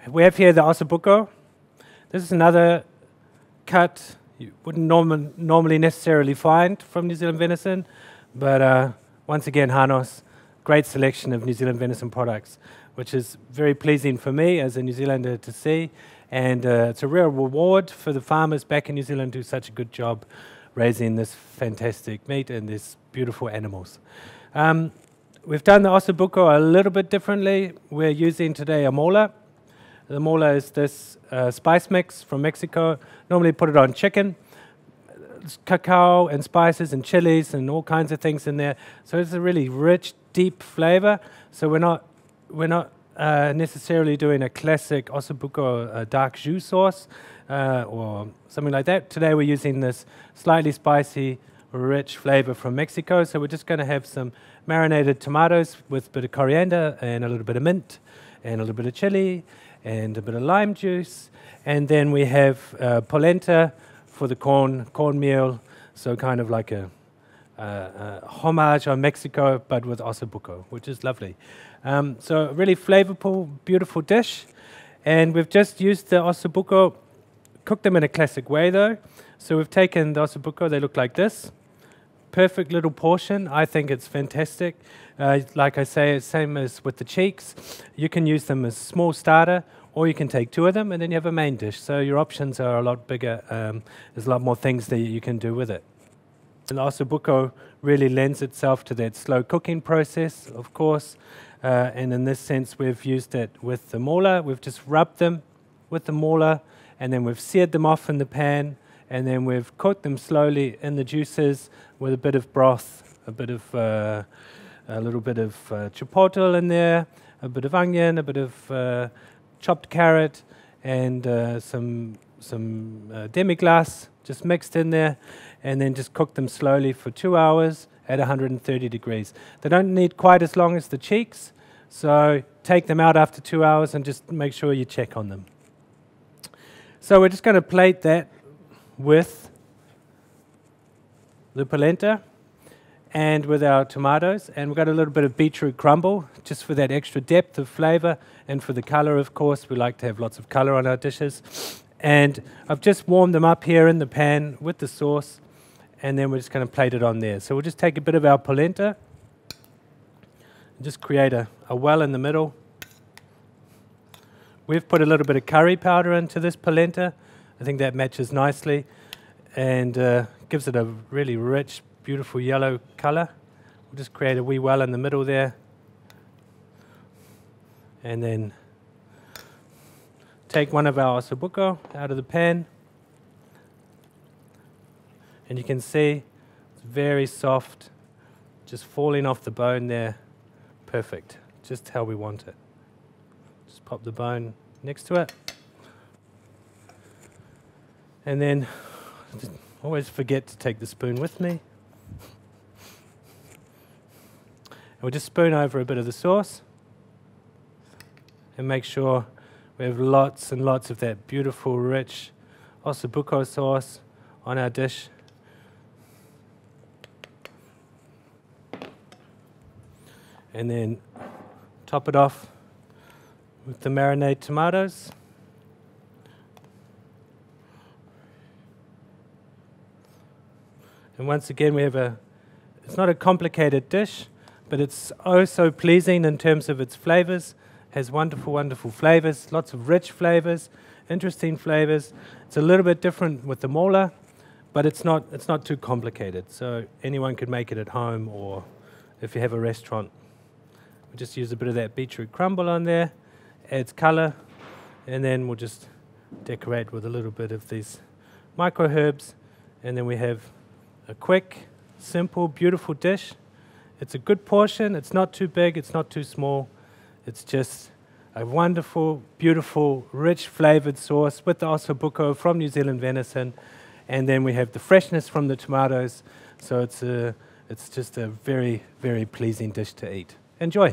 We have here the ossobuco. This is another cut you wouldn't normally necessarily find from New Zealand venison, but once again, Hanos, great selection of New Zealand venison products, which is very pleasing for me as a New Zealander to see, and it's a real reward for the farmers back in New Zealand who do such a good job raising this fantastic meat and these beautiful animals. We've done the ossobuco a little bit differently. We're using today a mola. The mola is this spice mix from Mexico. Normally put it on chicken. It's cacao and spices and chilies and all kinds of things in there. So it's a really rich, deep flavor. So we're not necessarily doing a classic ossobuco dark jus sauce or something like that. Today we're using this slightly spicy, rich flavor from Mexico. So we're just going to have some marinated tomatoes with a bit of coriander and a little bit of mint and a little bit of chili and a bit of lime juice, and then we have polenta for the cornmeal, so kind of like a homage on Mexico, but with ossobuco, which is lovely. So a really flavorful, beautiful dish, and we've just used the ossobuco, cooked them in a classic way though. So we've taken the ossobuco, they look like this. Perfect little portion. I think it's fantastic. Like I say, it's same as with the cheeks. You can use them as small starter, or you can take two of them, and then you have a main dish. So your options are a lot bigger. There's a lot more things that you can do with it. And the ossobuco really lends itself to that slow cooking process, of course. And in this sense, we've used it with the mola. We've just rubbed them with the mola, and then we've seared them off in the pan, and then we've cooked them slowly in the juices with a bit of broth, a little bit of chipotle in there, a bit of onion, a bit of chopped carrot, and some demi-glace just mixed in there, and then just cook them slowly for 2 hours at 130 degrees. They don't need quite as long as the cheeks, so take them out after 2 hours and just make sure you check on them. So we're just going to plate that with the polenta and with our tomatoes, and we've got a little bit of beetroot crumble just for that extra depth of flavor and for the color, of course. We like to have lots of color on our dishes. And I've just warmed them up here in the pan with the sauce, and then we're just going to plate it on there. So we'll just take a bit of our polenta and just create a well in the middle. We've put a little bit of curry powder into this polenta. I think that matches nicely and gives it a really rich, beautiful yellow color. We'll just create a wee well in the middle there, and then take one of our ossobuco out of the pan, and you can see it's very soft, just falling off the bone there. Perfect, just how we want it. Just pop the bone next to it, and then always forget to take the spoon with me. We'll just spoon over a bit of the sauce and make sure we have lots and lots of that beautiful, rich ossobuco sauce on our dish. And then top it off with the marinade tomatoes. And once again, we have it's not a complicated dish, but it's oh so pleasing in terms of its flavors. Has wonderful, wonderful flavors, lots of rich flavors, interesting flavors. It's a little bit different with the mola, but it's not too complicated. So anyone could make it at home, or if you have a restaurant. We'll just use a bit of that beetroot crumble on there, adds color, and then we'll just decorate with a little bit of these micro herbs, and then we have a quick, simple, beautiful dish. It's a good portion. It's not too big. It's not too small. It's just a wonderful, beautiful, rich flavored sauce with the ossobuco from New Zealand venison, and then we have the freshness from the tomatoes. So it's just a very, very pleasing dish to eat. Enjoy.